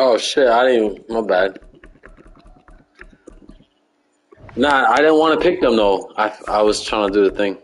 Oh shit! I didn't. My bad. Nah, I didn't want to pick them though. I was trying to do the thing.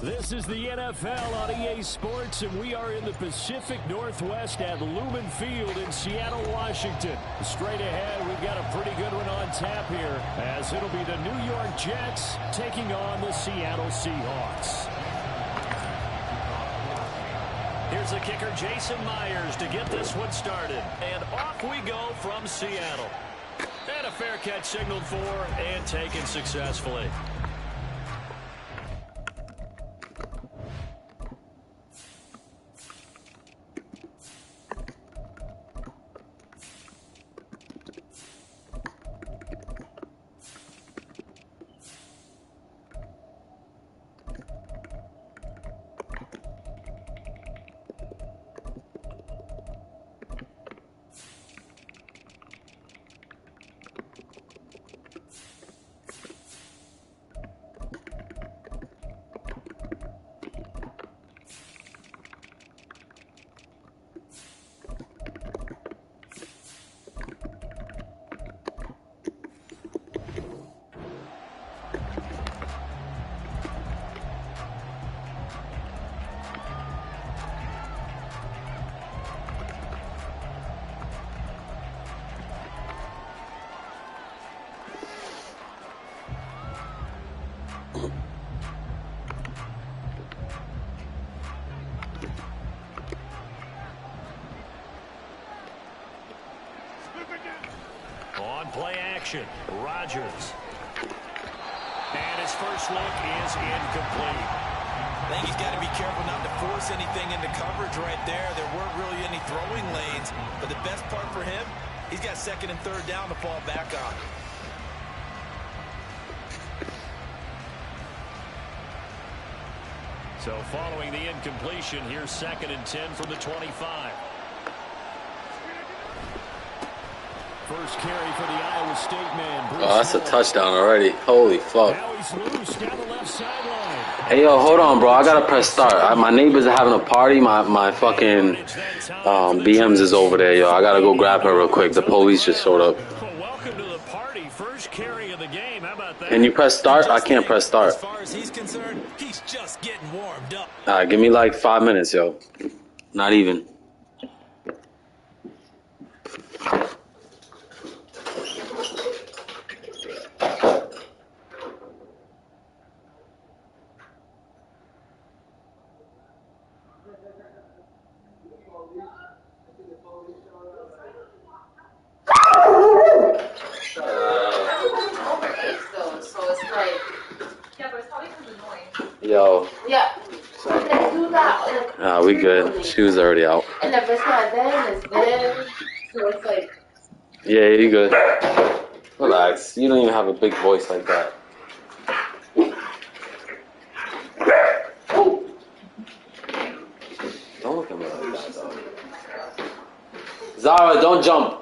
This is the NFL on EA Sports, and we are in the Pacific Northwest at Lumen Field in Seattle, Washington. Straight ahead, we've got a pretty good one on tap here, as it'll be the New York Jets taking on the Seattle Seahawks. Here's the kicker, Jason Myers, to get this one started. And off we go from Seattle. And a fair catch signaled for and taken successfully. On play action, Rodgers. And his first look is incomplete. I think he's got to be careful not to force anything into coverage right there. There weren't really any throwing lanes, but the best part for him, he's got second and third down to fall back on. So following the incompletion, here's 2nd and 10 from the 25. First carry for the Iowa State man. Bruce That's a touchdown already. Holy fuck. Now he's loose down the left sideline. Hey yo, hold on, bro. I gotta press start. My neighbors are having a party. My fucking BMs is over there, yo. I gotta go grab her real quick. The police just showed up. Well, welcome to the party. First carry of the game. How about that? Can you press start? I can't press start. As far as he's concerned, he's just getting warmed up. Alright, give me like 5 minutes, yo. Not even. Yo. Yeah. So they do that. Ah, we good. She was already out. And if it's not then, it's then. So it's like. Yeah, you good. Relax. You don't even have a big voice like that. Don't look at me like that, though. Zara, don't jump.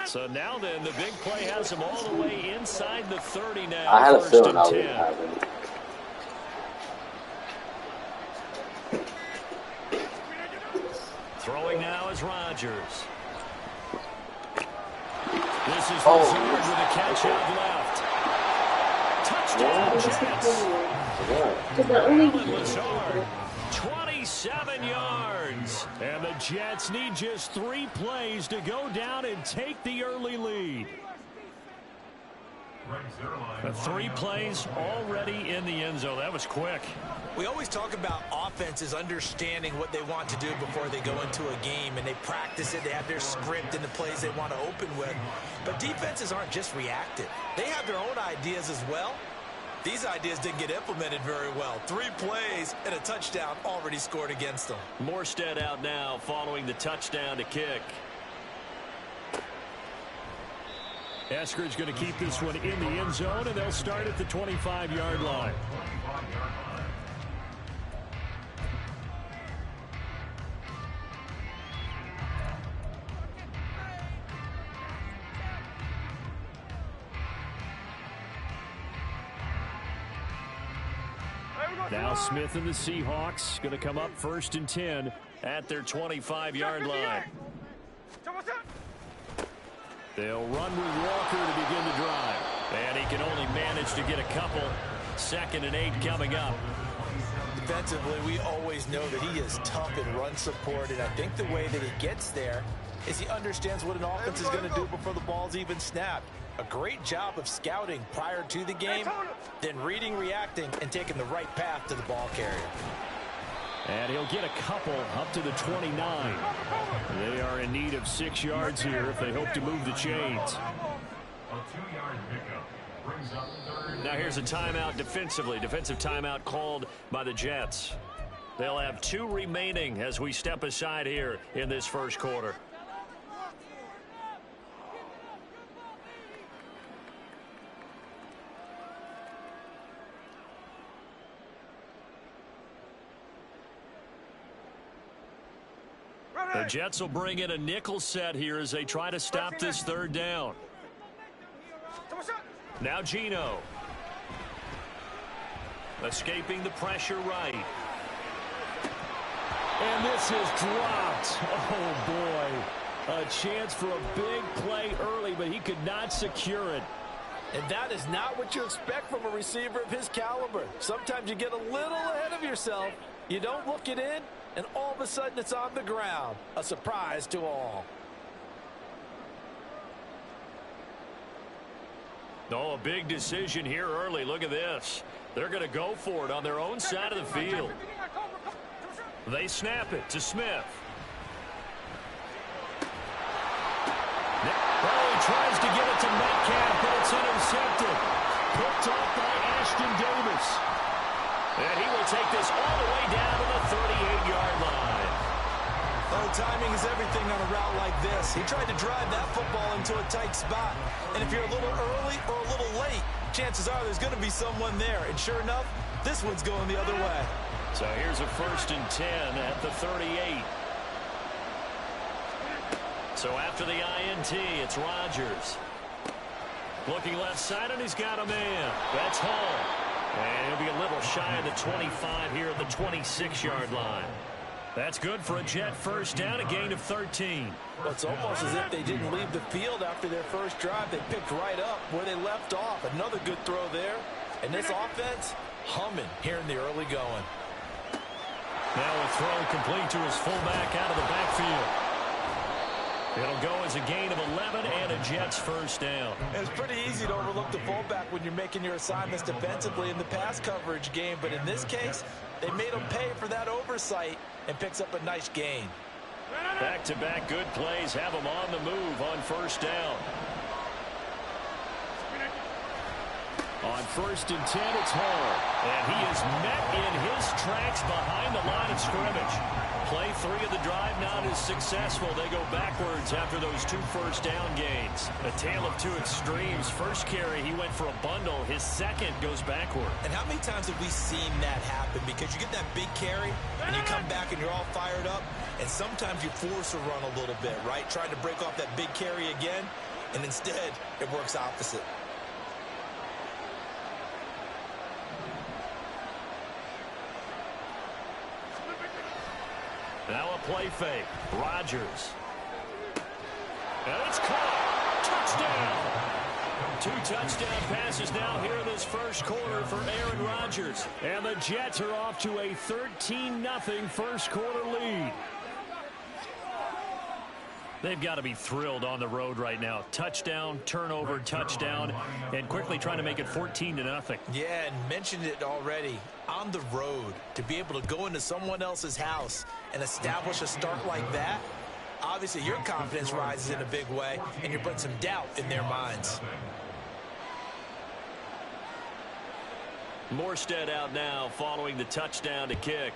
So now then, the big play has him all the way inside the 30 now. I had a First feeling and that would 10. happen. Throwing now is Rodgers. This is Lazard with a catch out left. Touchdown, Jets. Allen Lazard, 27 yards. And the Jets need just 3 plays to go down and take the early lead. 3 plays already in the end zone. That was quick. We always talk about offenses understanding what they want to do before they go into a game, and they practice it. They have their script and the plays they want to open with. But defenses aren't just reactive. They have their own ideas as well. These ideas didn't get implemented very well. 3 plays and a touchdown already scored against them. Morstead out now following the touchdown to kick. Eskridge going to keep this one in the end zone, and they'll start at the 25-yard line. Now Smith and the Seahawks going to come up 1st and 10 at their 25-yard line. They'll run with Walker to begin the drive. And he can only manage to get a couple. 2nd and 8 coming up. Defensively, we always know that he is tough in run support, and I think the way that he gets there is he understands what an offense is going to do before the ball's even snapped. A great job of scouting prior to the game, then reading, reacting, and taking the right path to the ball carrier. And he'll get a couple up to the 29. They are in need of 6 yards here if they hope to move the chains. Now here's a timeout defensively. Defensive timeout called by the Jets. They'll have 2 remaining as we step aside here in this first quarter. The Jets will bring in a nickel set here as they try to stop this 3rd down. Now Geno. Escaping the pressure right. And this is dropped. Oh, boy. A chance for a big play early, but he could not secure it. And that is not what you expect from a receiver of his caliber. Sometimes you get a little ahead of yourself. You don't look it in, and all of a sudden it's on the ground. A surprise to all. Oh, a big decision here early. Look at this. They're going to go for it on their own side of the field. They snap it to Smith. Oh, he tries to get it to Metcalf, but it's intercepted. Picked off by Ashton Davis. And he will take this all the way down to the 38-yard line. Oh, timing is everything on a route like this. He tried to drive that football into a tight spot. And if you're a little early or a little late, chances are there's going to be someone there. And sure enough, this one's going the other way. So here's a 1st and 10 at the 38. So after the INT, it's Rodgers. Looking left side, and he's got a man. That's Hall. And he'll be a little shy of the 25 here at the 26-yard line. That's good for a Jet 1st down, a gain of 13. Well, it's almost as if they didn't leave the field after their first drive. They picked right up where they left off. Another good throw there. And this offense, humming here in the early going. Now a throw complete to his fullback out of the backfield. It'll go as a gain of 11 and a Jets 1st down. It's pretty easy to overlook the fullback when you're making your assignments defensively in the pass coverage game. But in this case, they made him pay for that oversight and picks up a nice gain. Back-to-back good plays have him on the move on 1st down. On 1st and 10, it's Hall. And he is met in his tracks behind the line of scrimmage. Play 3 of the drive not as successful. They go backwards after those 2 1st down gains. A tale of 2 extremes. First carry, he went for a bundle. His second goes backward. And how many times have we seen that happen? Because you get that big carry, and you come back and you're all fired up, and sometimes you force a run a little bit, right? Trying to break off that big carry again, and instead it works opposite. Now a play fake. Rodgers. And it's caught. Touchdown. 2 touchdown passes now here in this first quarter for Aaron Rodgers. And the Jets are off to a 13-0 first quarter lead. They've got to be thrilled on the road right now. Touchdown, turnover, touchdown, and quickly trying to make it 14-0. Yeah, and mentioned it already. On the road, to be able to go into someone else's house and establish a start like that, obviously your confidence rises in a big way, and you're putting some doubt in their minds. Morstead out now following the touchdown to kick.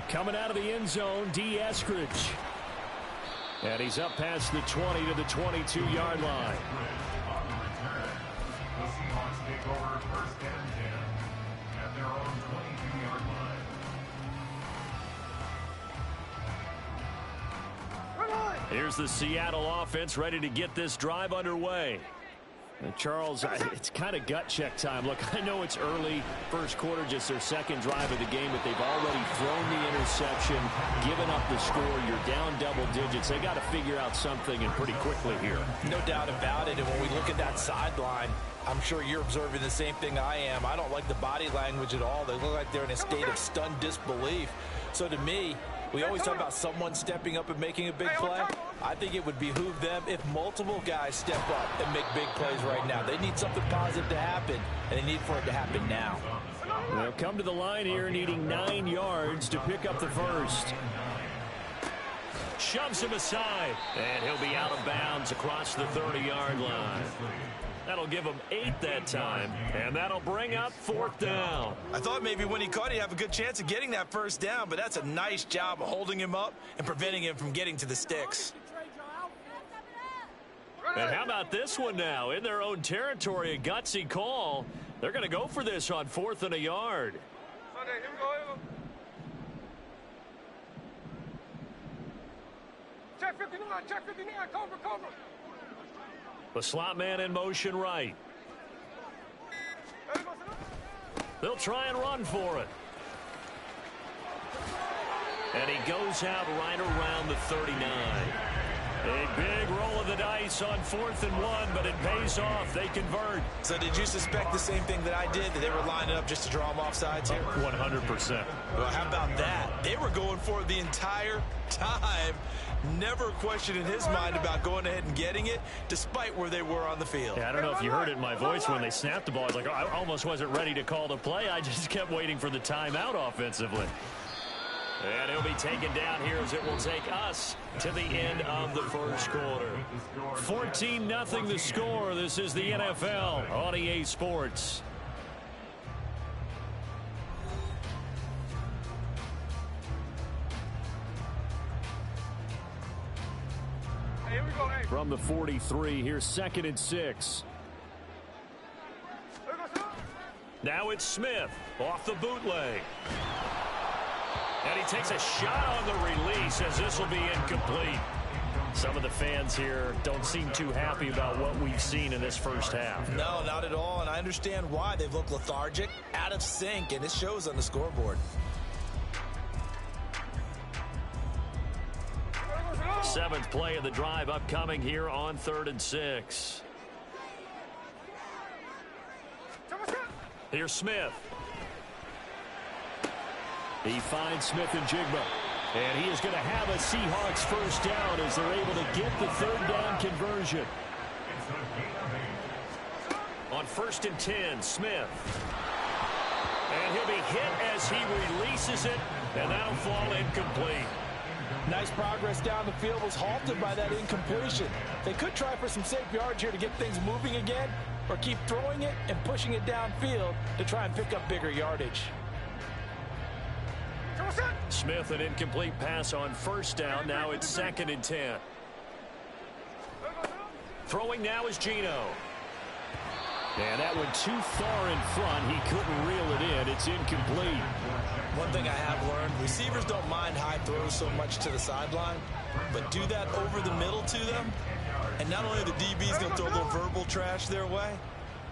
Coming out of the end zone, D. Eskridge. And he's up past the 20 to the 22-yard line. The Seahawks take over 1st and 10 at their own 22-yard line. Here's the Seattle offense ready to get this drive underway. Charles, it's kind of gut check time. Look, I know it's early, first quarter, just their second drive of the game, but they've already thrown the interception, given up the score. You're down double digits. They got to figure out something, and pretty quickly here. No doubt about it. And when we look at that sideline, I'm sure you're observing the same thing I am. I don't like the body language at all. They look like they're in a state of stunned disbelief. So to me, we always talk about someone stepping up and making a big play. I think it would behoove them if multiple guys step up and make big plays right now. They need something positive to happen, and they need for it to happen now. They'll come to the line here needing 9 yards to pick up the first. Shoves him aside, and he'll be out of bounds across the 30-yard line. That'll give him 8 that time, and that'll bring up 4th down. I thought maybe when he caught it, he'd have a good chance of getting that first down, but that's a nice job of holding him up and preventing him from getting to the sticks. And how about this one now? In their own territory, a gutsy call. They're going to go for this on 4th and a yard. Sunday, here we go. Check 59, check 59, cover. The slot man in motion right. They'll try and run for it. And he goes out right around the 39. A big roll of the dice on 4th and 1, but it pays off. They convert. So did you suspect the same thing that I did, that they were lining up just to draw them off sides here? 100%. Well, how about that? They were going for it the entire time. Never a question in his mind about going ahead and getting it, despite where they were on the field. Yeah, I don't know if you heard it in my voice when they snapped the ball. I was like, oh, I almost wasn't ready to call the play. I just kept waiting for the timeout offensively. And he'll be taken down here as it will take us to the end of the first quarter. 14-0 the score. This is the NFL on EA Sports. Hey, here we go, hey. From the 43, here's 2nd and 6. Now it's Smith off the bootleg. And he takes a shot on the release as this will be incomplete. Some of the fans here don't seem too happy about what we've seen in this first half. No, not at all, and I understand why. They've looked lethargic, out of sync, and it shows on the scoreboard. 7th play of the drive upcoming here on 3rd and 6. Here's Smith. He finds Smith and Jigba. And he is going to have a Seahawks first down as they're able to get the 3rd down conversion. On 1st and 10, Smith. And he'll be hit as he releases it, and that'll fall incomplete. Nice progress down the field, was halted by that incompletion. They could try for some safe yards here to get things moving again, or keep throwing it and pushing it downfield to try and pick up bigger yardage. Smith, an incomplete pass on 1st down. Now it's 2nd and 10. Throwing now is Geno. And that went too far in front. He couldn't reel it in. It's incomplete. One thing I have learned, receivers don't mind high throws so much to the sideline, but do that over the middle to them, and not only are the DBs going to throw a little verbal trash their way,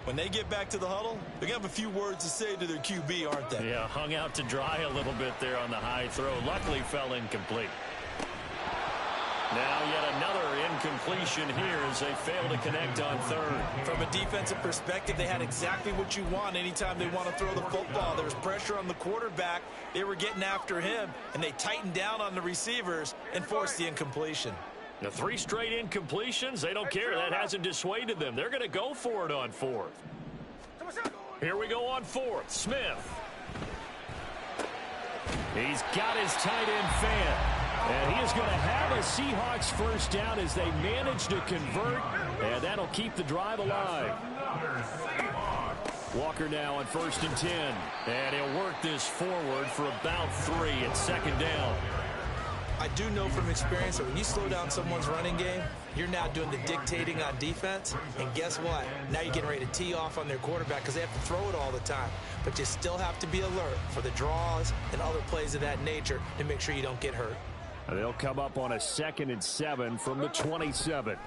when they get back to the huddle, they're going to have a few words to say to their QB, aren't they? Yeah, hung out to dry a little bit there on the high throw. Luckily fell incomplete. Now yet another incompletion here as they fail to connect on third. From a defensive perspective, they had exactly what you want anytime they want to throw the football. There was pressure on the quarterback. They were getting after him, and they tightened down on the receivers and forced the incompletion. The 3 straight incompletions, they don't care. That hasn't dissuaded them. They're going to go for it on fourth. Here we go on fourth. Smith. He's got his tight end fan. And he is going to have a Seahawks first down as they manage to convert. And that'll keep the drive alive. Walker now on 1st and 10. And he'll work this forward for about 3 at 2nd down. I do know from experience that when you slow down someone's running game, you're now doing the dictating on defense. And guess what? Now you're getting ready to tee off on their quarterback because they have to throw it all the time. But you still have to be alert for the draws and other plays of that nature to make sure you don't get hurt. They'll come up on a 2nd and 7 from the 27.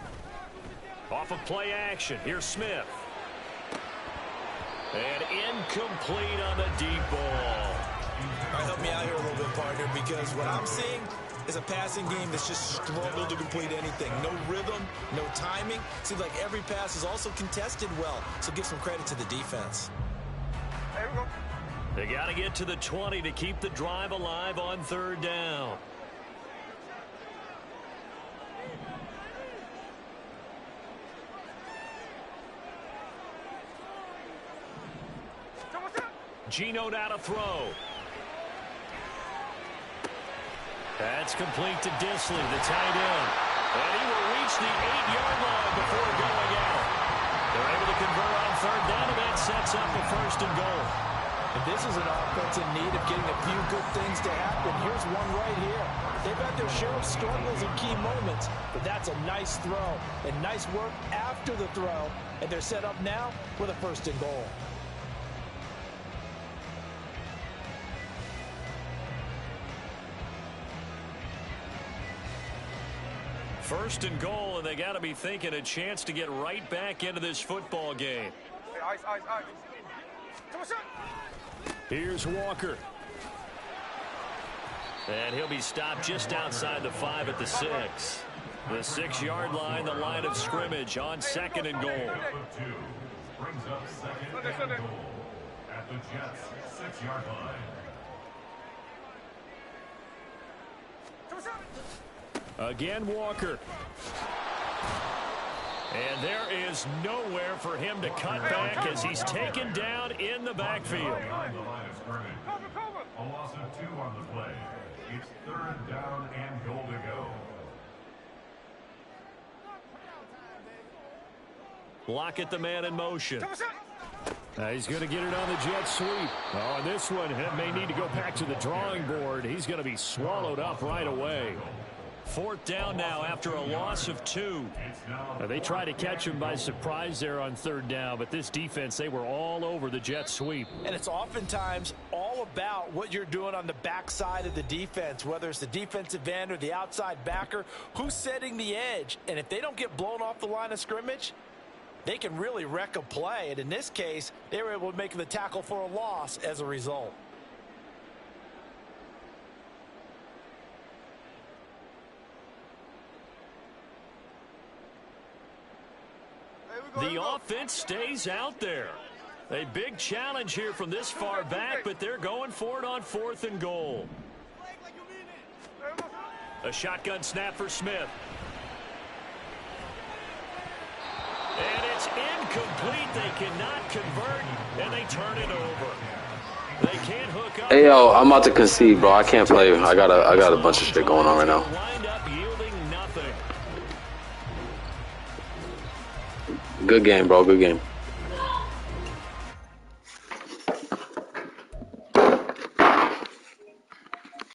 Off of play action. Here's Smith. And incomplete on the deep ball. All right, help me out here a little bit, partner, because what I'm seeing is a passing game that's just struggled to complete anything. No rhythm, no timing. Seems like every pass is also contested well, so give some credit to the defense. Here we go. They got to get to the 20 to keep the drive alive on 3rd down. Geno now to throw. That's complete to Disley, the tight end. And he will reach the 8-yard line before going out. They're able to convert on 3rd down, and that sets up a 1st and goal. And this is an offense in need of getting a few good things to happen. Here's one right here. They've had their share of struggles in key moments, but that's a nice throw and nice work after the throw. And they're set up now with a 1st and goal. First and goal, and they got to be thinking a chance to get right back into this football game. Hey, ice, ice, ice. Here's Walker. And he'll be stopped just outside the 5 at the 6. The 6-yard line, the line of scrimmage on 2nd and goal. Brings up 2nd and goal at the Jets' 6-yard line. Again, Walker. And there is nowhere for him to cut back as he's taken down in the backfield. Behind the line of scrimmage. A loss of 2 on the play. It's 3rd down and goal to go. Lockett, the man in motion. He's going to get it on the jet sweep. Oh, and this one may need to go back to the drawing board. He's going to be swallowed up right away. 4th down now after a loss of 2. They tried to catch him by surprise there on 3rd down, but this defense, they were all over the jet sweep. And it's oftentimes all about what you're doing on the backside of the defense, whether it's the defensive end or the outside backer, who's setting the edge. And if they don't get blown off the line of scrimmage, they can really wreck a play. And in this case, they were able to make the tackle for a loss as a result. The offense stays out there. A big challenge here from this far back, but they're going for it on 4th and goal. A shotgun snap for Smith. And it's incomplete. They cannot convert, and they turn it over. They can't hook up. Hey, yo, I'm about to concede, bro. I can't play. I got a bunch of shit going on right now. Wind up yielding nothing. Good game, bro. Good game.